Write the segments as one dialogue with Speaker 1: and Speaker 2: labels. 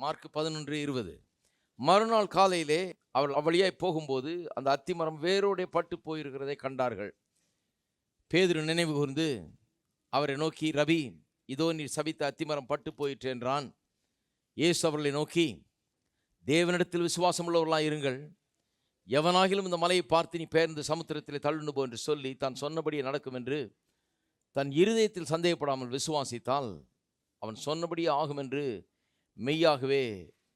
Speaker 1: Mark 11:20. மறுநாள் காலையிலே அவள் அவ்வழியாய் போகும்போது அந்த அத்திமரம் வேரோடே பட்டு போயிருக்கிறதை கண்டார்கள். பேதுரு நினைவு கூர்ந்து அவரை நோக்கி, ரபி, இதோ நீர் சபித்த அத்திமரம் பட்டு போயிற்று என்றான். இயேசு அவர்களை நோக்கி, தேவனிடத்தில் விசுவாசம் உள்ளவர்களாக இருங்கள். எவனாகிலும் இந்த மலையை பார்த்து நீ பெயர்ந்து சமுத்திரத்திலே தள்ளுண்டு போ என்று சொல்லி தான் சொன்னபடியே நடக்கும் என்று தன் இருதயத்தில் சந்தேகப்படாமல் விசுவாசித்தால் அவன் சொன்னபடியே ஆகும் என்று மெய்யாகவே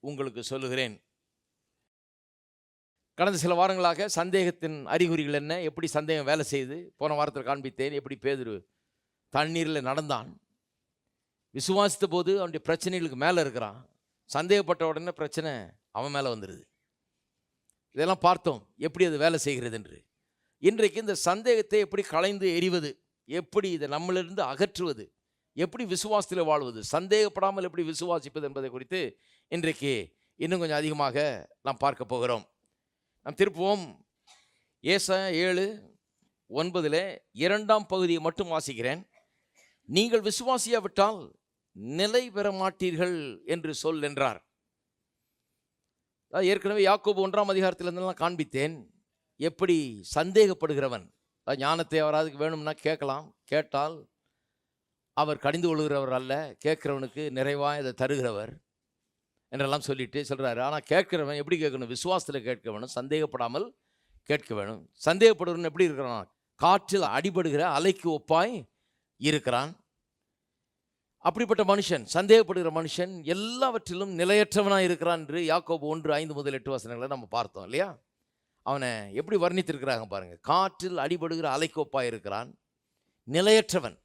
Speaker 1: உங்களுக்கு சொல்லுகிறேன். கடந்த சில வாரங்களாக சந்தேகத்தின் அறிகுறிகள் என்ன, எப்படி சந்தேகம் வேலை செய்து போன வாரத்தில் காண்பித்தேன். எப்படி பேதுரு தண்ணீரில் நடந்தான், விசுவாசித்த போது அவனுடைய பிரச்சனைகளுக்கு மேலே இருக்கிறான், சந்தேகப்பட்ட உடனே பிரச்சனை அவன் மேலே வந்துடுது. இதெல்லாம் பார்த்தோம், எப்படி அது வேலை செய்கிறது என்று. இன்றைக்கு இந்த சந்தேகத்தை எப்படி களைந்து எறிவது, எப்படி இதை நம்மளிருந்து அகற்றுவது, எப்படி விசுவாசத்தில் வாழ்வது, சந்தேகப்படாமல் எப்படி விசுவாசிப்பது என்பதை குறித்து இன்றைக்கு இன்னும் கொஞ்சம் அதிகமாக நாம் பார்க்க போகிறோம். நாம் திருப்புவோம் ஏசாயா 7:9 2ஆம் பகுதியை மட்டும் வாசிக்கிறேன். நீங்கள் விசுவாசியாவிட்டால் நிலை பெற மாட்டீர்கள் என்று சொல் என்றார். ஏற்கனவே யாக்கோபு 1ஆம் அதிகாரத்திலிருந்தெல்லாம் காண்பித்தேன். எப்படி சந்தேகப்படுகிறவன், ஞானத்தை அவராதுக்கு வேணும்னா கேட்கலாம், கேட்டால் அவர் கடிந்து கொள்கிறவர் அல்ல, கேட்கிறவனுக்கு நிறைவாக இதை தருகிறவர் என்றெல்லாம் சொல்லிட்டு சொல்கிறாரு. ஆனால் கேட்கிறவன் எப்படி கேட்கணும்? விசுவாசத்தில் கேட்க வேணும், சந்தேகப்படாமல் கேட்க வேணும். சந்தேகப்படுகிறவன் எப்படி இருக்கிறான்? காற்றில் அடிபடுகிற அலைக்கு ஒப்பாய் இருக்கிறான். அப்படிப்பட்ட மனுஷன், சந்தேகப்படுகிற மனுஷன் எல்லாவற்றிலும் நிலையற்றவனாக இருக்கிறான் என்று யாக்கோபு 1:5 முதல் 8 வசனங்களை நம்ம பார்த்தோம் இல்லையா? அவனை எப்படி வர்ணித்திருக்கிறாங்க பாருங்கள். காற்றில் அடிபடுகிற அலைக்கு ஒப்பாய் இருக்கிறான், நிலையற்றவன்.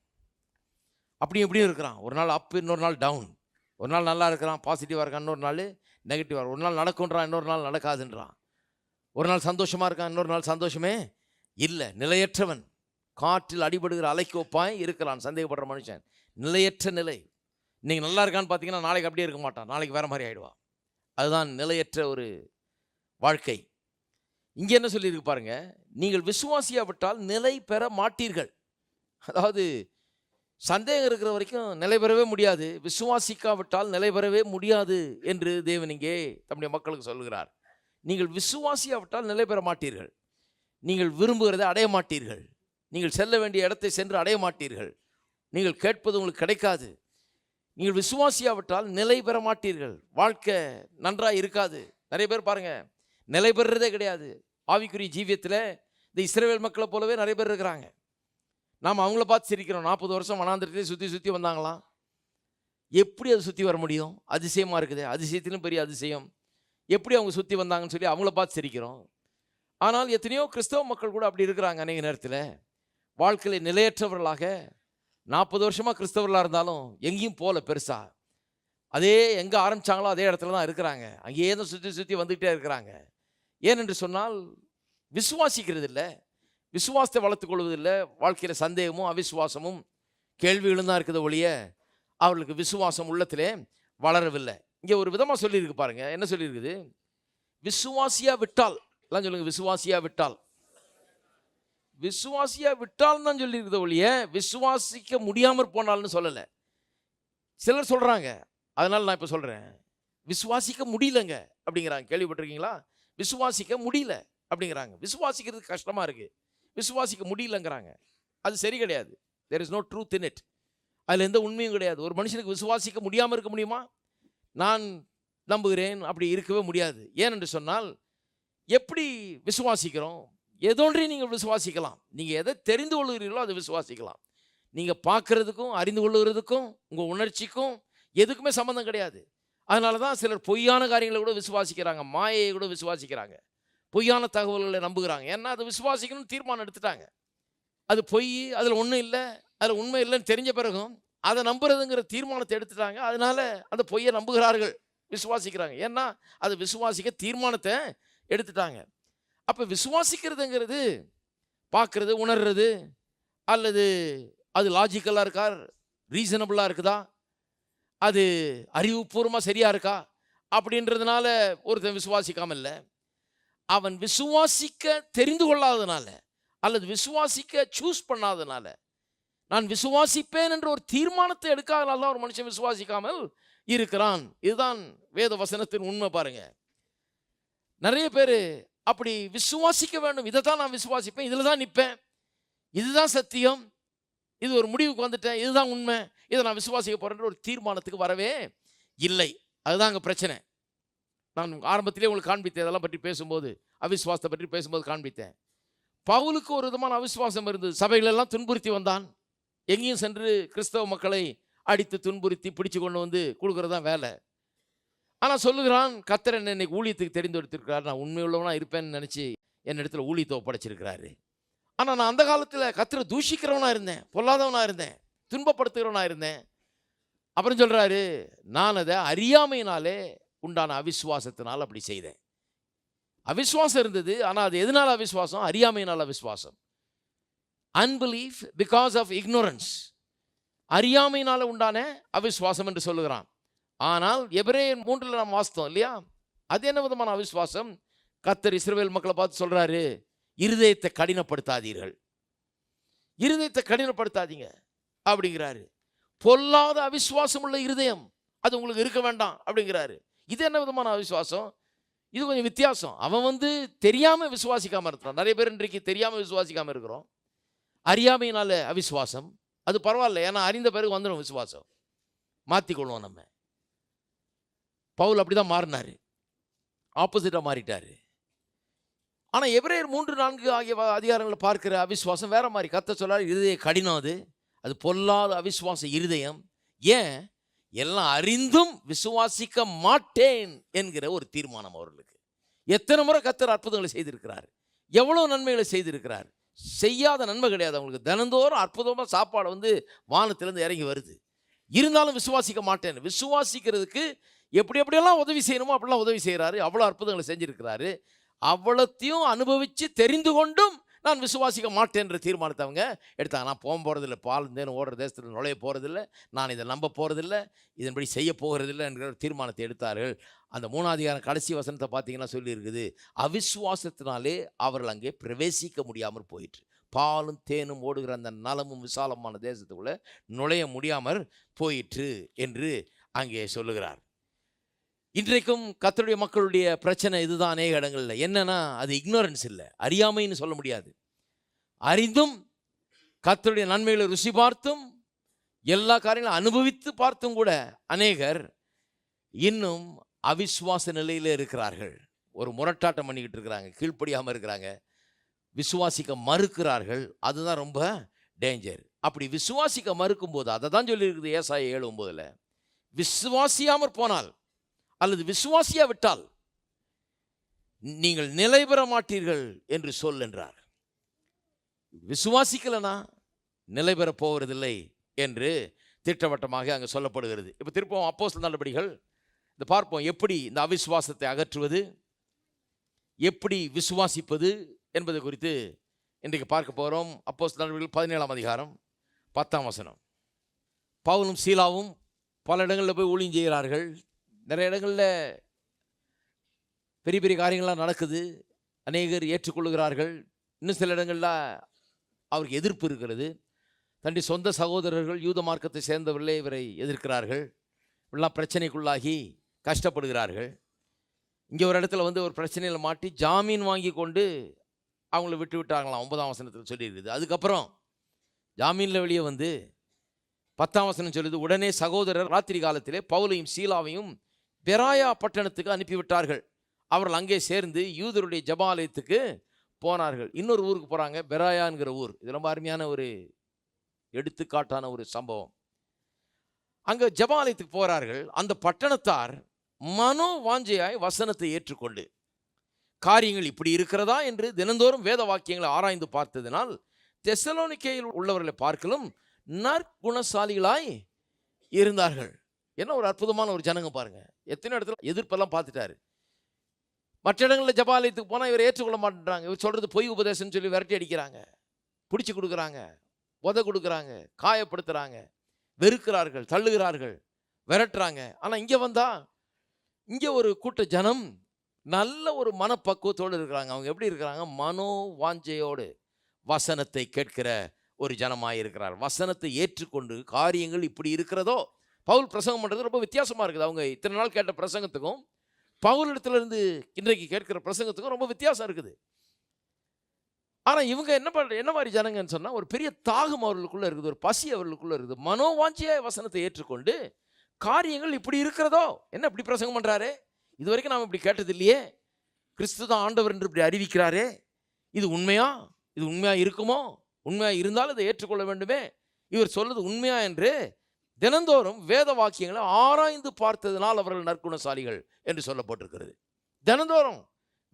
Speaker 1: அப்படி எப்படியும் இருக்கிறான். ஒரு நாள் அப், இன்னொரு நாள் டவுன். ஒரு நாள் நல்லா இருக்கிறான், பாசிட்டிவாக இருக்கான், இன்னொரு நாள் நெகட்டிவாக. ஒரு நாள் நடக்குன்றான், இன்னொரு நாள் நடக்காதுன்றான். ஒரு நாள் சந்தோஷமாக இருக்கான், இன்னொரு நாள் சந்தோஷமே இல்லை. நிலையற்றவன், காற்றில் அடிபடுகிற அலைக்கு ஒப்பாய் இருக்கிறான் சந்தேகப்படுற மனுஷன். நிலையற்ற நிலை. இன்றைக்கி நல்லா இருக்கான்னு பார்த்தீங்கன்னா நாளைக்கு அப்படியே இருக்க மாட்டான், நாளைக்கு வேறு மாதிரி ஆகிடுவான். அதுதான் நிலையற்ற ஒரு வாழ்க்கை. இங்கே என்ன சொல்லியிருக்கு பாருங்க, நீங்கள் விசுவாசியாவிட்டால் நிலை பெற மாட்டீர்கள். அதாவது சந்தேகம் இருக்கிற வரைக்கும் நிலை பெறவே முடியாது, விசுவாசிக்காவிட்டால் நிலை பெறவே முடியாது என்று தேவன் இங்கே தம்முடைய மக்களுக்கு சொல்லுகிறார். நீங்கள் விசுவாசியாவிட்டால் நிலை பெற மாட்டீர்கள். நீங்கள் விரும்புகிறதை அடைய மாட்டீர்கள். நீங்கள் செல்ல வேண்டிய இடத்தை சென்று அடைய மாட்டீர்கள். நீங்கள் கேட்பது உங்களுக்கு கிடைக்காது. நீங்கள் விசுவாசியாவிட்டால் நிலை பெற மாட்டீர்கள். வாழ்க்கை நன்றாக இருக்காது. நிறைய பேர் பாருங்கள், நிலை பெறுறதே கிடையாது. ஆவிக்குரிய ஜீவியத்தில் இந்த இஸ்ரவேல் மக்களை போலவே நிறைய பேர் இருக்கிறாங்க. நாம் அவங்கள பார்த்து சிரிக்கிறோம். 40 வருஷம் வனாந்திரத்திலே சுற்றி வந்தாங்களாம். எப்படி அது சுற்றி வர முடியும்? அதிசயமாக இருக்குது. அதிசயத்திலும் பெரிய அதிசயம். எப்படி அவங்க சுற்றி வந்தாங்கன்னு சொல்லி அவங்கள பார்த்து சிரிக்கிறோம். ஆனால் எத்தனையோ கிறிஸ்தவ மக்கள் கூட அப்படி இருக்கிறாங்க. அநேக நேரத்தில் வாழ்க்கையில் நிலையற்றவர்களாக 40 வருஷமாக கிறிஸ்தவர்களாக இருந்தாலும் எங்கேயும் போகல பெருசாக. அதே எங்கே ஆரம்பித்தாங்களோ அதே இடத்துல தான் இருக்கிறாங்க. அங்கேயே தான் சுற்றி வந்துக்கிட்டே இருக்கிறாங்க. ஏனென்று சொன்னால் விசுவாசிக்கிறது இல்லை, விசுவாசத்தை வளர்த்துக் கொள்வதில்லை. வாழ்க்கையில் சந்தேகமும் அவிசுவாசமும் கேள்விகளும் தான் இருக்குது ஒழிய அவர்களுக்கு விசுவாசம் உள்ளத்திலே வளரவில்லை. இங்கே ஒரு விதமாக சொல்லியிருக்கு பாருங்க. என்ன சொல்லியிருக்குது? விசுவாசியா விட்டால் எல்லாம் சொல்லுங்க. விசுவாசியா விட்டால், விசுவாசியா விட்டால் தான் சொல்லியிருக்குது ஒழிய விசுவாசிக்க முடியாமற் போனால்னு சொல்லலை. சிலர் சொல்கிறாங்க, அதனால் நான் இப்போ சொல்கிறேன், விசுவாசிக்க முடியலங்க அப்படிங்கிறாங்க. கேள்விப்பட்டிருக்கீங்களா? விசுவாசிக்க முடியல அப்படிங்கிறாங்க. விசுவாசிக்கிறதுக்கு கஷ்டமாக இருக்குது, விசுவாசிக்க முடியலங்கிறாங்க. அது சரி கிடையாது. There is no truth in it. அதில் எந்த உண்மையும் கிடையாது. ஒரு மனுஷனுக்கு விசுவாசிக்க முடியாமல் இருக்க முடியுமா? நான் நம்புகிறேன், அப்படி இருக்கவே முடியாது. ஏனென்று சொன்னால் எப்படி விசுவாசிக்கிறோம்? ஏதோன்றையும் நீங்கள் விசுவாசிக்கலாம். நீங்கள் எதை தெரிந்து கொள்கிறீர்களோ அதை விசுவாசிக்கலாம். நீங்கள் பார்க்குறதுக்கும் அறிந்து கொள்ளுகிறதுக்கும் உங்கள் உணர்ச்சிக்கும் எதுக்குமே சம்மந்தம் கிடையாது. அதனால தான் சிலர் பொய்யான காரியங்களை கூட விசுவாசிக்கிறாங்க, மாயையை கூட விசுவாசிக்கிறாங்க, பொய்யான தகவல்களை நம்புகிறாங்க. ஏன்னா அதை விசுவாசிக்கணும்னு தீர்மானம் எடுத்துட்டாங்க. அது பொய், அதில் ஒன்றும் இல்லை, அதில் உண்மை இல்லைன்னு தெரிஞ்ச பிறகும் அதை நம்புறதுங்கிற தீர்மானத்தை எடுத்துட்டாங்க. அதனால அந்த பொய்யை நம்புகிறார்கள், விசுவாசிக்கிறாங்க. ஏன்னா அதை விசுவாசிக்க தீர்மானத்தை எடுத்துட்டாங்க. அப்போ விசுவாசிக்கிறதுங்கிறது பார்க்குறது, உணர்றது, அல்லது அது லாஜிக்கலாக இருக்கா, ரீசனபிளாக இருக்குதா, அது அறிவுபூர்வமாக சரியாக இருக்கா அப்படின்றதுனால ஒருத்தன் விசுவாசிக்காமல் இல்லை. அவன் விசுவாசிக்க தெரிந்து கொள்ளாததுனால அல்லது விசுவாசிக்க சூஸ் பண்ணாததுனால நான் விசுவாசிப்பேன் என்ற ஒரு தீர்மானத்தை எடுக்காதனால தான் ஒரு மனுஷன் விசுவாசிக்காமல் இருக்கிறான். இதுதான் வேத வசனத்தின் உண்மை. பாருங்க, நிறைய பேர் அப்படி விசுவாசிக்க வேண்டும். இதை தான் நான் விசுவாசிப்பேன், இதில் தான் நிற்பேன், இதுதான் சத்தியம், இது ஒரு முடிவுக்கு வந்துட்டேன், இதுதான் உண்மை, இதை நான் விசுவாசிக்க போறேன்ற ஒரு தீர்மானத்துக்கு வரவே இல்லை. அதுதான் அங்கே பிரச்சனை. நான் ஆரம்பத்திலே உங்களுக்கு காண்பித்தேன், இதெல்லாம் பற்றி பேசும்போது, அவிசுவாசத்தை பற்றி பேசும்போது காண்பித்தேன். பவுலுக்கு ஒரு விதமான அவிசுவாசம் இருந்தது. சபைகளெல்லாம் துன்புறுத்தி வந்தான். எங்கேயும் சென்று கிறிஸ்தவ மக்களை அடித்து துன்புறுத்தி பிடிச்சு கொண்டு வந்து கொடுக்கறது தான் வேலை. ஆனால் சொல்லுகிறான், கர்த்தர் என்னை இன்னைக்கு ஊழியத்துக்கு தெரிந்தெடுத்திருக்கிறார், நான் உண்மையுள்ளவனா இருப்பேன்னு நினச்சி என்னிடத்துல ஊழியத்தை ஒப்படைச்சிருக்கிறாரு. ஆனால் நான் அந்த காலத்தில் கர்த்தரை தூஷிக்கிறவனா இருந்தேன், பொல்லாதவனா இருந்தேன், துன்பப்படுத்துகிறவனா இருந்தேன். அப்புறம் சொல்கிறாரு, நான் அதை அறியாமையினாலே உண்டான அவிசுவாசத்தினால் அப்படி செய்தேன். அவிசுவாசம் இருந்தது, ஆனால் அது எதனால் அவிசுவாசம்? அறியாமையினால் அவிசுவாசம். அன்பிலீஃப் பிகாஸ் ஆஃப் இக்னோரன்ஸ், அறியாமையினால் உண்டான அவிசுவாசம் என்று சொல்லுகிறான். ஆனால் எபிரேயர் 3 நாம் வாசித்தோம் இல்லையா, அது என்ன விதமான அவிசுவாசம்? கர்த்தர் இஸ்ரவேல் மக்களை பார்த்து சொல்றாரு, இருதயத்தை கடினப்படுத்தாதீர்கள், இருதயத்தை கடினப்படுத்தாதீங்க அப்படிங்கிறாரு. பொல்லாத அவிசுவாசம் உள்ள இருதயம் அது உங்களுக்கு இருக்க வேண்டாம் அப்படிங்கிறாரு. இது என்ன விதமான அவிசுவாசம்? இது கொஞ்சம் வித்தியாசம். அவன் தெரியாம விசுவாசிக்காம இருக்கிறான். நிறைய பேர் இன்றைக்கு தெரியாம விசுவாசிக்காம இருக்கிறோம். அறியாமையினால அவிசுவாசம், அது பரவாயில்ல, ஏன்னா அறிந்த பிறகு வந்துடும் விசுவாசம், மாற்றிக்கொள்வோம் நம்ம. பவுல் அப்படிதான் மாறினாரு, ஆப்போசிட்டாக மாறிட்டாரு. ஆனால் எபிரேயர் 3-4 ஆகிய அதிகாரங்களை பார்க்கிற அவிசுவாசம் வேற மாதிரி. கர்த்தர் சொல்றாரு, இருதய கடினம், அது பொல்லாத அவிசுவாச இருதயம். ஏன்? எல்லாம் அறிந்தும் விசுவாசிக்க மாட்டேன் என்கிற ஒரு தீர்மானம் அவர்களுக்கு. எத்தனை முறை கர்த்தர் அற்புதங்களை செய்திருக்கிறார், எவ்வளவு நன்மைகளை செய்திருக்கிறார். செய்யாத நன்மை கிடையாது அவங்களுக்கு. தினந்தோறும் அற்புதமாக சாப்பாடு வானத்திலிருந்து இறங்கி வருது. இருந்தாலும் விசுவாசிக்க மாட்டேன். விசுவாசிக்கிறதுக்கு எப்படியெல்லாம் உதவி செய்யணுமோ அப்படிலாம் உதவி செய்கிறாரு. அவ்வளோ அற்புதங்களை செஞ்சிருக்கிறாரு. அவ்வளோத்தையும் அனுபவித்து தெரிந்து கொண்டும் நான் விசுவாசிக்க மாட்டேன்ற தீர்மானத்தை அவங்க எடுத்தாங்க. நான் போக போகிறதில்ல, பால் தேனும் ஓடுற தேசத்தில் நுழைய போகிறதில்ல, நான் இதை நம்ப போகிறதில்ல, இதன்படி செய்ய போகிறதில்லை என்கிற தீர்மானத்தை எடுத்தார்கள். அந்த 3ஆம் அதிகாரம் கடைசி வசனத்தை பார்த்தீங்கன்னா சொல்லியிருக்குது, அவிசுவாசத்தினாலே அவர்கள் அங்கே பிரவேசிக்க முடியாமல் போயிற்று. பாலும் தேனும் ஓடுகிற அந்த நலமும் விசாலமான தேசத்துக்குள்ளே நுழைய முடியாமல் போயிற்று என்று அங்கே சொல்லுகிறார். இன்றைக்கும் கர்த்தருடைய மக்களுடைய பிரச்சனை இதுதான். அநேக இடங்கள்ல என்னன்னா, அது இக்னோரன்ஸ் இல்லை, அறியாமைன்னு சொல்ல முடியாது. அறிந்தும் கர்த்தருடைய நன்மைகளை ருசி பார்த்தும் எல்லா காரியங்களும் அனுபவித்து பார்த்தும் கூட அநேகர் இன்னும் அவிசுவாச நிலையில இருக்கிறார்கள். ஒரு முரட்டாட்டம் பண்ணிக்கிட்டு இருக்கிறாங்க, கீழ்ப்படியாமல் இருக்கிறாங்க, விசுவாசிக்க மறுக்கிறார்கள். அதுதான் ரொம்ப டேஞ்சர். அப்படி விசுவாசிக்க மறுக்கும் போது அதை தான் சொல்லியிருக்குது ஏசாயா 7:9. விசுவாசியாமற் போனால் அல்லது விசுவாசியா விட்டால் நீங்கள் நிலை பெற மாட்டீர்கள் என்று சொல் என்றார். விசுவாசிக்கலனா நிலை பெற போவதில்லை என்று திட்டவட்டமாக அங்கே சொல்லப்படுகிறது. இப்போ திருப்பம் அப்போஸ்தலர் நடபடிகள் இந்த பார்ப்போம், எப்படி இந்த அவிசுவாசத்தை அகற்றுவது, எப்படி விசுவாசிப்பது என்பது குறித்து இன்றைக்கு பார்க்க போகிறோம். அப்போஸ்தலர் நடபடிகள் 17ஆம் அதிகாரம் 10ஆம் வசனம். பவுலும் சீலாவும் பல இடங்களில் போய் ஊழியம் செய்கிறார்கள். நிறைய இடங்களில் பெரிய பெரிய காரியங்கள்லாம் நடக்குது, அநேகர் ஏற்றுக்கொள்கிறார்கள். இன்னும் சில இடங்களில் அவருக்கு எதிர்ப்பு இருக்கிறது. தன்னுடைய சொந்த சகோதரர்கள் யூத மார்க்கத்தை சேர்ந்தவர்களே இவரை எதிர்க்கிறார்கள். இப்படிலாம் பிரச்சனைக்குள்ளாகி கஷ்டப்படுகிறார்கள். இங்கே ஒரு இடத்துல ஒரு பிரச்சனையில் மாட்டி ஜாமீன் வாங்கி கொண்டு அவங்கள விட்டு விட்டாங்களாம். 9ஆம் வசனத்தில் சொல்லியிருக்குது. அதுக்கப்புறம் ஜாமீனில் வெளியே 10ஆம் வசனம் சொல்லுது, உடனே சகோதரர் ராத்திரி காலத்திலே பவுலையும் சீலாவையும் பெராயா பட்டணத்துக்கு அனுப்பிவிட்டார்கள். அவர்கள் அங்கே சேர்ந்து யூதருடைய ஜெபாலயத்துக்கு போனார்கள். இன்னொரு ஊருக்கு போகிறாங்க, பெராயாங்கிற ஊர். இது ரொம்ப அருமையான ஒரு எடுத்துக்காட்டான ஒரு சம்பவம். அங்கே ஜெபாலயத்துக்கு போகிறார்கள். அந்த பட்டணத்தார் மனோ வாஞ்சையாய் வசனத்தை ஏற்றுக்கொண்டு காரியங்கள் இப்படி இருக்கிறதா என்று தினந்தோறும் வேத வாக்கியங்களை ஆராய்ந்து பார்த்ததினால் தெசலோனிக்கேயில் உள்ளவர்களை பார்க்கலும் நற்குணசாலிகளாய் இருந்தார்கள். என்ன ஒரு அற்புதமான ஒரு ஜனங்க பாருங்க. எத்தனை இடத்துல எதிர்ப்பெல்லாம் பார்த்துட்டாரு. மற்ற இடங்களில் ஜெபாலயத்துக்கு போனால் இவர் ஏற்றுக்கொள்ள மாட்டேன்றாங்க. இவர் சொல்றது பொய் உபதேசம்னு சொல்லி விரட்டி அடிக்கிறாங்க, பிடிச்சி கொடுக்குறாங்க, உத கொடுக்குறாங்க, காயப்படுத்துறாங்க, வெறுக்கிறார்கள், தள்ளுகிறார்கள், விரட்டுறாங்க. ஆனால் இங்கே வந்தா இங்கே ஒரு கூட்ட ஜனம் நல்ல ஒரு மனப்பக்குவத்தோடு இருக்கிறாங்க. அவங்க எப்படி இருக்கிறாங்க? மனோ வாஞ்சையோடு வசனத்தை கேட்கிற ஒரு ஜனமாயிருக்கிறார். வசனத்தை ஏற்றுக்கொண்டு காரியங்கள் இப்படி இருக்கிறதோ. பவுல் பிரசங்கம் பண்ணுறது ரொம்ப வித்தியாசமாக இருக்குது. அவங்க இத்தனை நாள் கேட்ட பிரசங்கத்துக்கும் பவுலிடத்திலிருந்து இன்றைக்கு கேட்கிற பிரசங்கத்துக்கும் ரொம்ப வித்தியாசம் இருக்குது. ஆனால் இவங்க என்ன மாதிரி ஜனங்கன்னு சொன்னால், ஒரு பெரிய தாகம் அவர்களுக்குள்ளே இருக்குது, ஒரு பசி அவர்களுக்குள்ளே இருக்குது. மனோவாஞ்சியாக வசனத்தை ஏற்றுக்கொண்டு காரியங்கள் இப்படி இருக்கிறதோ. என்ன இப்படி பிரசங்கம் பண்ணுறாரு, இது வரைக்கும் நாம் இப்படி கேட்டது இல்லையே, கிறிஸ்து தான் ஆண்டவர் என்று இப்படி அறிவிக்கிறாரே, இது உண்மையா, இது உண்மையாக இருக்குமோ, உண்மையாக இருந்தாலும் இதை ஏற்றுக்கொள்ள வேண்டுமே, இவர் சொல்வது உண்மையா என்று தினந்தோறும் வேத வாக்கியங்களை ஆராய்ந்து பார்த்ததினால் அவர்கள் நற்குணசாலிகள் என்று சொல்லப்பட்டிருக்கிறது. தினந்தோறும்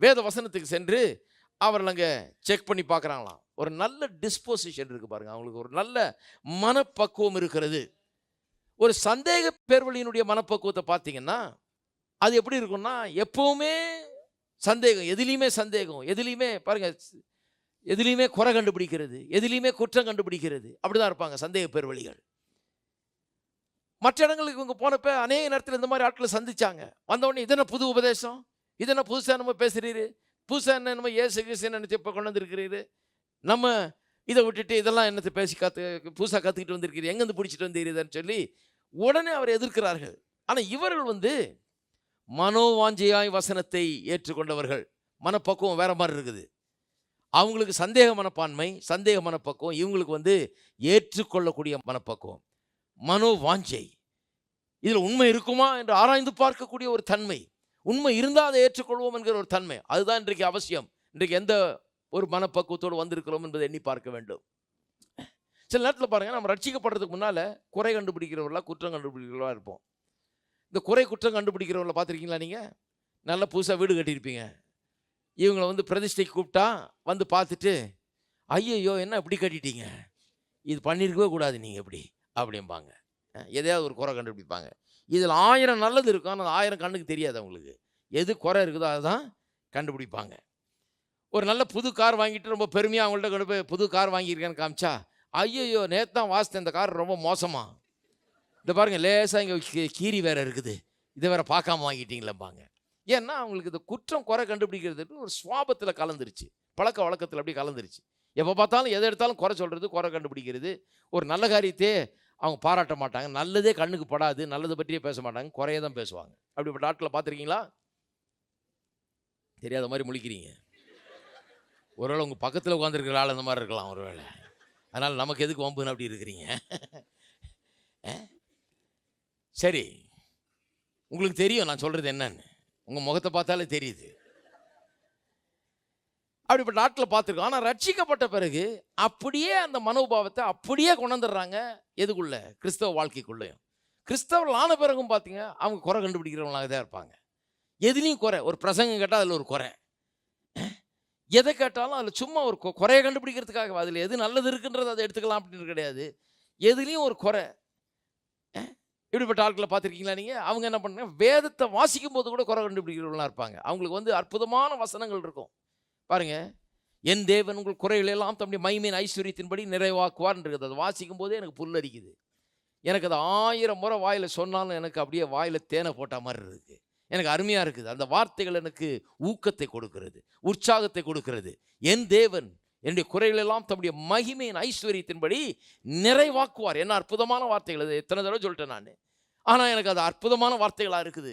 Speaker 1: வேத வசனத்துக்கு சென்று அவர்கள் அங்கே செக் பண்ணி பார்க்குறாங்களாம். ஒரு நல்ல டிஸ்போசிஷன் இருக்குது பாருங்கள், அவங்களுக்கு ஒரு நல்ல மனப்பக்குவம் இருக்கிறது. ஒரு சந்தேக பேர்வழியினுடைய மனப்பக்குவத்தை பார்த்தீங்கன்னா அது எப்படி இருக்கும்னா, எப்பவுமே சந்தேகம், எதுலேயுமே சந்தேகம், எதுலேயுமே பாருங்கள், எதுலேயுமே குறை கண்டுபிடிக்கிறது, எதுலேயுமே குற்றம் கண்டுபிடிக்கிறது, அப்படிதான் இருப்பாங்க சந்தேக பேர்வழிகள். மற்ற இடங்களுக்கு இவங்க போனப்போ அநேக நேரத்தில் இந்த மாதிரி ஆட்களை சந்திச்சாங்க. வந்தவொடனே இதென்ன புது உபதேசம், இதென்ன புதுசாக நம்ம பேசுகிறீரு, புதுசாக என்ன நம்ம ஏசு கிறிஸ்து நினைச்சு இப்போ கொண்டு வந்திருக்கிறீரு, நம்ம இதை விட்டுட்டு இதெல்லாம் என்னத்தை பேசி புதுசாக கற்றுக்கிட்டு வந்திருக்கிறீர், எங்கேருந்து பிடிச்சிட்டு வந்திருக்குதுன்னு சொல்லி உடனே அவரை எதிர்க்கிறார்கள். ஆனால் இவர்கள் மனோவாஞ்சையாய் வசனத்தை ஏற்றுக்கொண்டவர்கள். மனப்பக்குவம் வேற மாதிரி இருக்குது. அவங்களுக்கு சந்தேக மனப்பான்மை, சந்தேக மனப்பக்குவம், இவங்களுக்கு ஏற்றுக்கொள்ளக்கூடிய மனப்பக்குவம், மனோவாஞ்சை. இதில் உண்மை இருக்குமா என்று ஆராய்ந்து பார்க்கக்கூடிய ஒரு தன்மை, உண்மை இருந்தால் அதை ஏற்றுக்கொள்வோம் என்கிற ஒரு தன்மை, அதுதான் இன்றைக்கு அவசியம். இன்றைக்கு எந்த ஒரு மனப்பக்குவத்தோடு வந்திருக்கிறோம் என்பதை எண்ணி பார்க்க வேண்டும். சில நேரத்தில் பாருங்கள், நம்ம ரட்சிக்கப்படுறதுக்கு முன்னால் குறை கண்டுபிடிக்கிறவர்களா குற்றம் கண்டுபிடிக்கிறவர்களா இருப்போம். இந்த குறை குற்றம் கண்டுபிடிக்கிறவங்கள பார்த்துருக்கீங்களா? நீங்கள் நல்லா புதுசாக வீடு கட்டியிருப்பீங்க, இவங்களை பிரதிஷ்டைக்கு கூப்பிட்டா பார்த்துட்டு, ஐயையோ என்ன இப்படி கட்டிட்டீங்க, இது பண்ணியிருக்கவே கூடாது நீங்கள் எப்படி அப்படிம்பாங்க. எதையாவது ஒரு குறை கண்டுபிடிப்பாங்க. இதில் 1000 நல்லது இருக்கும், ஆனால் 1000 கண்ணுக்கு தெரியாது அவங்களுக்கு. எது குறை இருக்குதோ அதை தான் கண்டுபிடிப்பாங்க. ஒரு நல்ல புது கார் வாங்கிட்டு ரொம்ப பெருமையாக அவங்கள்ட்ட கொண்டு போய் புது கார் வாங்கியிருக்கேன்னு காமிச்சா, ஐயையோ நேற்று தான் வாசித்தேன், இந்த கார் ரொம்ப மோசமா, இந்த பாருங்கள் லேசாக இங்கே கீரி வேறு இருக்குது, இதை வேறு பார்க்காம வாங்கிட்டீங்களேம்பாங்க. ஏன்னா அவங்களுக்கு இந்த குற்றம் குறை கண்டுபிடிக்கிறதுக்கு ஒரு சுவாபத்தில் கலந்துருச்சு, பழக்க வழக்கத்தில் அப்படி கலந்துருச்சு. எப்போ பார்த்தாலும் எதை எடுத்தாலும் குறை சொல்கிறது, குறை கண்டுபிடிக்கிறது. ஒரு நல்ல காரியத்தையே அவங்க பாராட்ட மாட்டாங்க, நல்லதே கண்ணுக்கு படாது, நல்லதை பற்றியே பேச மாட்டாங்க, குறைய தான் பேசுவாங்க. அப்படிப்பட்ட ஆட்களை பார்த்துருக்கீங்களா? தெரியாத மாதிரி முழிக்கிறீங்க. ஒருவேளை உங்கள் பக்கத்தில் உட்காந்துருக்கிற ஆள் அந்த மாதிரி இருக்கலாம் ஒருவேளை, அதனால் நமக்கு எதுக்கு வம்புன்னு அப்படி இருக்கிறீங்க. சரி, உங்களுக்கு தெரியும் நான் சொல்கிறது என்னன்னு, உங்கள் முகத்தை பார்த்தாலே தெரியுது. அப்படிப்பட்ட ஆட்களை பார்த்துருக்கோம். ஆனால் ரட்சிக்கப்பட்ட பிறகு அப்படியே அந்த மனோபாவத்தை அப்படியே கொண்டாந்துடுறாங்க. எதுக்குள்ள? கிறிஸ்தவ வாழ்க்கைக்குள்ளேயும். கிறிஸ்தவர்கள் ஆன பிறகும் பார்த்தீங்க, அவங்க குறை கண்டுபிடிக்கிறவங்களாக தான் இருப்பாங்க. எதுலேயும் குறை. ஒரு பிரசங்கம் கேட்டால் அதில் ஒரு குறை, எதை கேட்டாலும் அதில் சும்மா ஒரு குறையை கண்டுபிடிக்கிறதுக்காக, அதில் எது நல்லது இருக்குன்றது அதை எடுத்துக்கலாம் அப்படின்னு கிடையாது, எதுலேயும் ஒரு குறை. இப்படிப்பட்ட ஆட்களை பார்த்துருக்கீங்களா நீங்கள்? அவங்க என்ன பண்ணுறாங்க, வேதத்தை வாசிக்கும் போது கூட குறை கண்டுபிடிக்கிறவங்களாம் இருப்பாங்க. அவங்களுக்கு அற்புதமான வசனங்கள் இருக்கும் பாருங்க. என் தேவன் உங்கள் குறைகள் எல்லாம் தம்முடைய மகிமையின் ஐஸ்வர்யத்தின்படி நிறைவாக்குவார்ன்றது. அதை வாசிக்கும் போதே எனக்கு புல்லரிக்குது. எனக்கு அது 1000 முறை வாயில் சொன்னாலும் எனக்கு அப்படியே வாயில் தேனை போட்ட மாதிரி இருக்குது. எனக்கு அருமையாக இருக்குது. அந்த வார்த்தைகள் எனக்கு ஊக்கத்தை கொடுக்கிறது, உற்சாகத்தை கொடுக்கிறது. என் தேவன் என்னுடைய குறைகள் எல்லாம் தம்முடைய மகிமையின் ஐஸ்வர்யத்தின்படி நிறைவாக்குவார். என்ன அற்புதமான வார்த்தைகள்! அது எத்தனை தடவை சொல்லிட்டேன் நான். ஆனால் எனக்கு அது அற்புதமான வார்த்தைகளாக இருக்குது.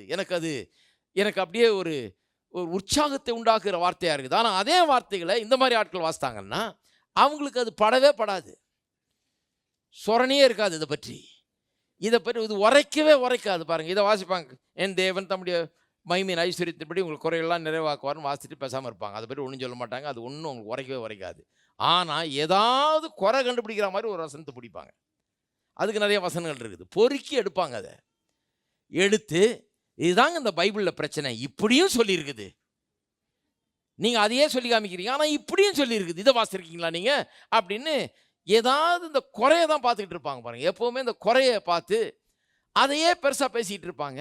Speaker 1: எனக்கு அப்படியே ஒரு உற்சாகத்தை உண்டாக்குகிற வார்த்தையாக இருக்குது. ஆனால் அதே வார்த்தைகளை இந்த மாதிரி ஆட்கள் வாசித்தாங்கன்னா அவங்களுக்கு அது படவே படாது, சொரணியே இருக்காது. இதை பற்றி இது உரைக்கவே உரைக்காது. பாருங்கள், இதை வாசிப்பாங்க, என் தேவன் தம்முடைய மகிமையின் ஐஸ்வர்யத்தின்படி உங்களுக்கு குறையெல்லாம் நிறைவாக்குவார்னு வாசிச்சுட்டு பேசாமல் இருப்பாங்க. அதை பற்றி ஒன்றும் சொல்ல மாட்டாங்க. அது ஒன்றும் உங்களுக்கு உரைக்கவே உரைக்காது. ஆனால் ஏதாவது குறை கண்டுபிடிக்கிற மாதிரி ஒரு வசனத்தை பிடிப்பாங்க. அதுக்கு நிறைய வசனங்கள் இருக்குது. பொறுக்கி எடுப்பாங்க. அதை எடுத்து, இதுதாங்க இந்த பைபிளில் பிரச்சனை, இப்படியும் சொல்லியிருக்குது, நீங்கள் அதையே சொல்லி காமிக்கிறீங்க, ஆனால் இப்படியும் சொல்லியிருக்குது, இதை வாசிருக்கீங்களா நீங்கள் அப்படின்னு ஏதாவது இந்த குறையை தான் பார்த்துக்கிட்டு இருப்பாங்க. பாருங்கள், எப்போவுமே இந்த குறையை பார்த்து அதையே பெருசாக பேசிகிட்டு இருப்பாங்க.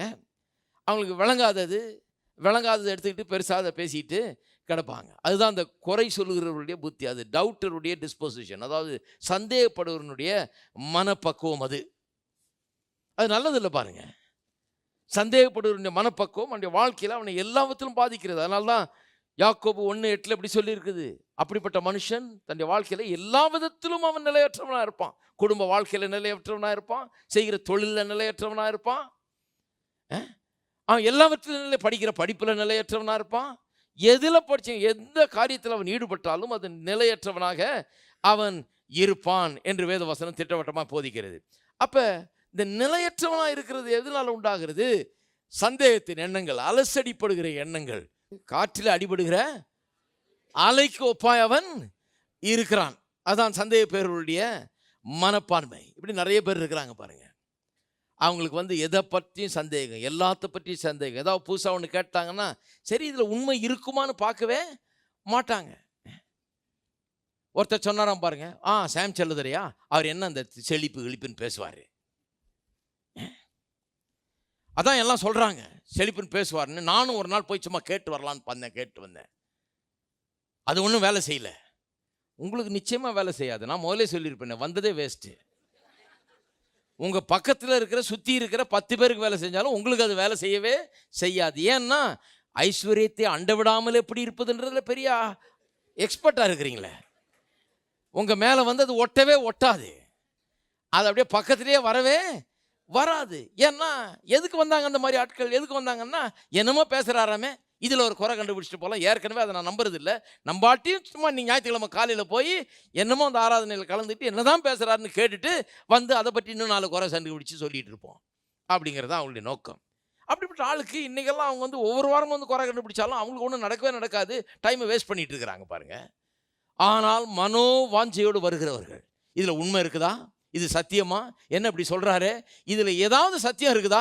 Speaker 1: அவங்களுக்கு விளங்காததை எடுத்துக்கிட்டு பெருசாக அதை பேசிட்டு கிடப்பாங்க. அதுதான் அந்த குறை சொல்லுகிறவருடைய புத்தி, அது டவுட்டருடைய டிஸ்போசிஷன், அதாவது சந்தேகப்படுவனுடைய மனப்பக்குவம். அது நல்லதில்லை. பாருங்கள், சந்தேகப்படுவனுடைய மனப்பக்குவம் அவனுடைய வாழ்க்கையில் அவனை எல்லாவற்றிலும் பாதிக்கிறது. அதனால தான் யாக்கோபு 1:8 இப்படி சொல்லியிருக்குது, அப்படிப்பட்ட மனுஷன் தன்னுடைய வாழ்க்கையில் எல்லா விதத்திலும் அவன் நிலையற்றவனாக இருப்பான். குடும்ப வாழ்க்கையில் நிலையற்றவனாக இருப்பான், செய்கிற தொழிலில் நிலையற்றவனாக இருப்பான், அவன் எல்லாவற்றிலும் படிக்கிற படிப்பில் நிலையற்றவனாக இருப்பான். எதில் படிச்ச எந்த காரியத்தில் அவன் ஈடுபட்டாலும் அது நிலையற்றவனாக அவன் இருப்பான் என்று வேத வசனம் திட்டவட்டமாக போதிக்கிறது. அப்போ இந்த நிலையற்றவனாக இருக்கிறது எதனால உண்டாகிறது? சந்தேகத்தின் எண்ணங்கள், அலசடிப்படுகிற எண்ணங்கள், காற்றில் அடிபடுகிற அலைக்கு ஒப்பாய் அவன் இருக்கிறான். அதான் சந்தேக பேர்களுடைய மனப்பான்மை. இப்படி நிறைய பேர் இருக்கிறாங்க பாருங்க. அவங்களுக்கு எதை பற்றியும் சந்தேகம், எல்லாத்த பற்றியும் சந்தேகம். ஏதாவது புதுசாக ஒன்று கேட்டாங்கன்னா சரி இதில் உண்மை இருக்குமான்னு பார்க்கவே மாட்டாங்க. ஒருத்தர் சொன்னாராம் பாருங்க, சாம் செல்லுதரையா அவர் என்ன அந்த செழிப்பு கிழிப்புன்னு பேசுவார், அதான் எல்லாம் சொல்கிறாங்க செழிப்புன்னு பேசுவார்னு. நானும் ஒரு நாள் போய் சும்மா கேட்டு வரலான்னு கேட்டு வந்தேன். அது ஒன்றும் வேலை செய்யலை. உங்களுக்கு நிச்சயமாக வேலை செய்யாது. நான் முதலே சொல்லியிருப்பேன், வந்ததே வேஸ்ட்டு. உங்கள் பக்கத்தில் இருக்கிற சுற்றி இருக்கிற 10 பேருக்கு வேலை செஞ்சாலும் உங்களுக்கு அது வேலை செய்யவே செய்யாது. ஏன்னா ஐஸ்வர்யத்தை அண்ட விடாமல் எப்படி இருப்பதுன்றதுல பெரிய எக்ஸ்பர்ட்டாக இருக்கிறீங்களே. உங்கள் மேலே அது ஒட்டவே ஒட்டாது, அது அப்படியே பக்கத்துலேயே வரவே வராது. ஏன்னா எதுக்கு வந்தாங்க அந்த மாதிரி ஆட்கள்? எதுக்கு வந்தாங்கன்னா என்னமோ பேசுகிறாராமே, இதில் ஒரு குறை கண்டுபிடிச்சிட்டு போகலாம். ஏற்கனவே அதை நான் நம்புறது இல்லை. நம்பாட்டியும் சும்மா நீங்கள் ஞாயிற்றுக்கிழமை காலையில் போய் என்னமோ அந்த ஆராதனையில் கலந்துட்டு என்னதான் பேசுகிறாருன்னு கேட்டுட்டு அதை பற்றி இன்னும் 4 குறை கண்டுபிடிச்சி சொல்லிகிட்டு இருப்போம் அப்படிங்கிறது தான் அவங்களுடைய நோக்கம். அப்படிப்பட்ட ஆளுக்கு இன்றைக்கெல்லாம் அவங்க ஒவ்வொரு வாரமும் குறை கண்டுபிடிச்சாலும் அவங்களுக்கு ஒன்றும் நடக்கவே நடக்காது. டைமை வேஸ்ட் பண்ணிகிட்டு இருக்கிறாங்க பாருங்கள். ஆனால் மனோ வாஞ்சையோடு வருகிறவர்கள், இதில் உண்மை இருக்குதா, இது சத்தியமா, என்ன இப்படி சொல்கிறாரு, இதில் ஏதாவது சத்தியம் இருக்குதா,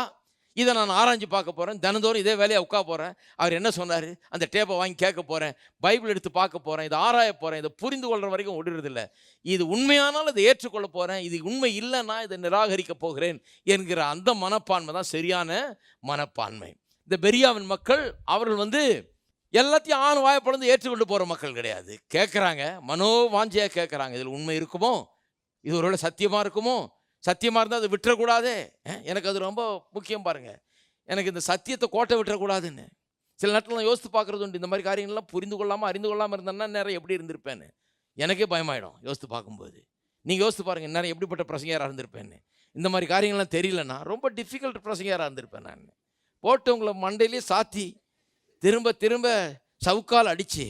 Speaker 1: இதை நான் ஆராய்ஞ்சு பார்க்க போகிறேன், தினந்தோறும் இதே வேலையை உட்கார போகிறேன், அவர் என்ன சொன்னார் அந்த டேப்பை வாங்கி கேட்க போகிறேன், பைபிள் எடுத்து பார்க்க போகிறேன், இதை ஆராய போகிறேன், இதை புரிந்து கொள்கிற வரைக்கும் விடுறதில்லை. இது உண்மையானால் இதை ஏற்றுக்கொள்ள போகிறேன், இது உண்மை இல்லைன்னா இதை நிராகரிக்க போகிறேன் என்கிற அந்த மனப்பான்மை தான் சரியான மனப்பான்மை. இந்த பெரியாவின் மக்கள் அவர்கள் எல்லாத்தையும் ஆண் வாயப்படந்து ஏற்றுக்கொண்டு போகிற மக்கள் கிடையாது. கேட்குறாங்க, மனோ வாஞ்சியாக கேட்குறாங்க, இதில் உண்மை இருக்குமோ, இது ஒருவேளை சத்தியமாக இருக்குமோ, சத்தியமாக இருந்தால் அதை விட்டுறக்கூடாது. எனக்கு அது ரொம்ப முக்கியம் பாருங்கள். எனக்கு இந்த சத்தியத்தை கோட்டை விட்டுறக்கூடாதுன்னு சில நேரத்தில் நான் யோசித்து பார்க்குறது உண்டு. இந்த மாதிரி காரியங்கள்லாம் புரிந்து கொள்ளாமல் அறிந்து கொள்ளாமல் இருந்தேன்னா நேரம் எப்படி இருந்திருப்பேன்னு எனக்கே பயமாயிடும் யோசித்து பார்க்கும்போது. நீங்கள் யோசித்து பாருங்கள், நேரம் எப்படிப்பட்ட பிரசங்கியாராக இருந்திருப்பேன்னு. இந்த மாதிரி காரியங்கள்லாம் தெரியலன்னா ரொம்ப டிஃபிகல்ட் பிரசங்கியாராக இருந்திருப்பேன். நான் போட்டு உங்களை மண்டையிலேயே சாத்தி திரும்ப திரும்ப சவுக்கால் அடித்து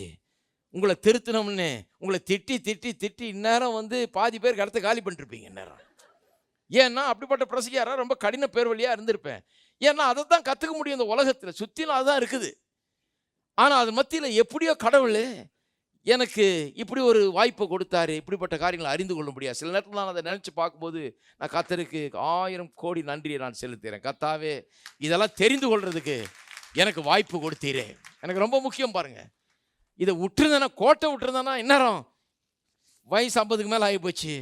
Speaker 1: உங்களை திருத்தினோம்னு உங்களை திட்டி திட்டி திட்டி இந்நேரம் பாதி பேர் கடத்த காலி பண்ணிருப்பீங்க இந்நேரம். ஏன்னா அப்படிப்பட்ட பிரசங்கியாராக ரொம்ப கடின பேர் வழியாக இருந்திருப்பேன். ஏன்னா அதை தான் கற்றுக்க முடியும் இந்த உலகத்தில், சுற்றிலும் அதுதான் இருக்குது. ஆனால் அது மத்தியில் எப்படியோ கடவுள் எனக்கு இப்படி ஒரு வாய்ப்பை கொடுத்தாரு, இப்படிப்பட்ட காரியங்களை அறிந்து கொள்ள முடியாது. சில நேரத்தில் நான் அதை நினச்சி பார்க்கும்போது நான் கர்த்தருக்கு 1000 கோடி நன்றியை நான் செலுத்துகிறேன். கர்த்தாவே, இதெல்லாம் தெரிந்து கொள்றதுக்கு எனக்கு வாய்ப்பு கொடுத்தீரே, எனக்கு ரொம்ப முக்கியம் பாருங்கள். இதை விட்டுருந்தேன்னா, கோட்டை விட்டுருந்தேன்னா இந்நேரம் வயசு 50க்கு மேலே ஆகி போச்சு,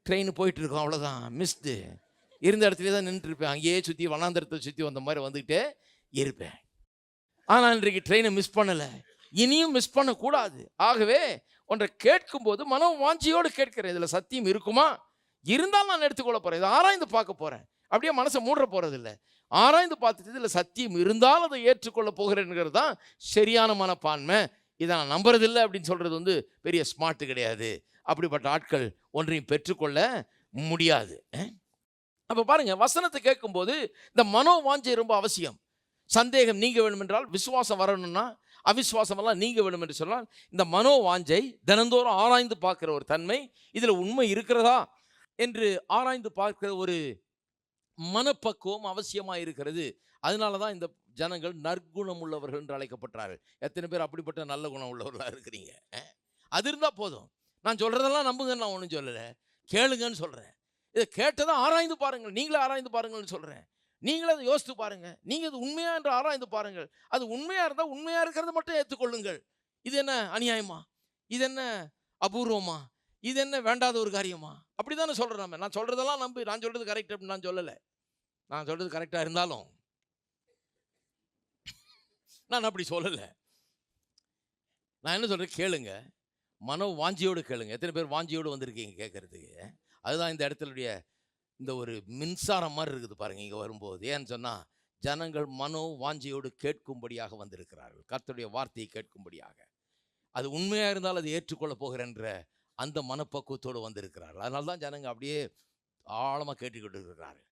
Speaker 1: ட்ரெயின் போயிட்டுருக்கோம், அவ்வளோதான், மிஸ்டு. இருந்த இடத்துல தான் நின்றுருப்பேன், அங்கேயே சுற்றி வனாந்தரத்தை சுற்றி வந்த மாதிரி வந்துக்கிட்டே இருப்பேன். ஆனால் இன்றைக்கு ட்ரெயினை மிஸ் பண்ணலை, இனியும் மிஸ் பண்ணக்கூடாது. ஆகவே ஒன்றை கேட்கும்போது மனோ வாஞ்சியோடு கேட்கிறேன், இதில் சத்தியம் இருக்குமா, இருந்தாலும் நான் எடுத்துக்கொள்ள போகிறேன், இதை ஆராய்ந்து பார்க்க போகிறேன். அப்படியே மனசை மூடுற போகிறதில்லை, ஆராய்ந்து பார்த்துட்டு இதில் சத்தியம் இருந்தால் அதை ஏற்றுக்கொள்ள போகிறேன்ங்கிறது தான் சரியான மனப்பான்மை. இதை நான் நம்புறதில்லை அப்படின்னு சொல்கிறது பெரிய ஸ்மார்ட்டு கிடையாது. அப்படிப்பட்ட ஆட்கள் ஒன்றையும் பெற்றுக்கொள்ள முடியாது. அப்போ பாருங்கள், வசனத்தை கேட்கும்போது இந்த மனோ வாஞ்சை ரொம்ப அவசியம். சந்தேகம் நீங்க வேண்டும் என்றால், விசுவாசம் வரணும்னா, அவிசுவாசமெல்லாம் நீங்க வேண்டும் என்று சொன்னால் இந்த மனோ வாஞ்சை தினந்தோறும் ஆராய்ந்து பார்க்குற ஒரு தன்மை, இதில் உண்மை இருக்கிறதா என்று ஆராய்ந்து பார்க்கிற ஒரு மனப்பக்குவம் அவசியமாக இருக்கிறது. அதனால தான் இந்த ஜனங்கள் நற்குணம் உள்ளவர்கள் என்று அழைக்கப்பட்டார்கள். எத்தனை பேர் அப்படிப்பட்ட நல்ல குணம் உள்ளவர்களாக இருக்கிறீங்க? அது இருந்தால் போதும். நான் சொல்கிறதெல்லாம் நம்புங்கன்னு நான் ஒன்றும் சொல்லலை, கேளுங்கன்னு சொல்கிறேன். இதை கேட்டதை ஆராய்ந்து பாருங்கள், நீங்களே ஆராய்ந்து பாருங்கள்னு சொல்கிறேன். நீங்களே அதை யோசித்து பாருங்கள், நீங்கள் அது உண்மையா என்று ஆராய்ந்து பாருங்கள். அது உண்மையாக இருந்தால் உண்மையாக இருக்கிறத மட்டும் ஏற்றுக்கொள்ளுங்கள். இது என்ன அநியாயமா, இது என்ன அபூர்வமா, இது என்ன வேண்டாத ஒரு காரியமா, அப்படி தானே சொல்கிறேன். நான் சொல்கிறதெல்லாம் நம்பு, நான் சொல்கிறது கரெக்ட் அப்படின்னு நான் சொல்லலை. நான் சொல்கிறது கரெக்டாக இருந்தாலும் நான் அப்படி சொல்லலை. நான் என்ன சொல்கிறேன், கேளுங்க, மனோ வாஞ்சியோடு கேளுங்க. எத்தனை பேர் வாஞ்சியோடு வந்திருக்கீங்க கேட்குறதுக்கு? அதுதான் இந்த இடத்துடைய இந்த ஒரு மின்சாரம் மாதிரி இருக்குது பாருங்கள் இங்கே வரும்போது. ஏன்னு சொன்னால் ஜனங்கள் மனோ வாஞ்சியோடு கேட்கும்படியாக வந்திருக்கிறார்கள், கர்த்தருடைய வார்த்தையை கேட்கும்படியாக. அது உண்மையாக இருந்தால் அதை ஏற்றுக்கொள்ள போகிறேன்ற அந்த மனப்பக்குவத்தோடு வந்திருக்கிறார்கள். அதனால தான் ஜனங்க அப்படியே ஆழமாக கேட்டுக்கிட்டு இருக்கிறார்கள்.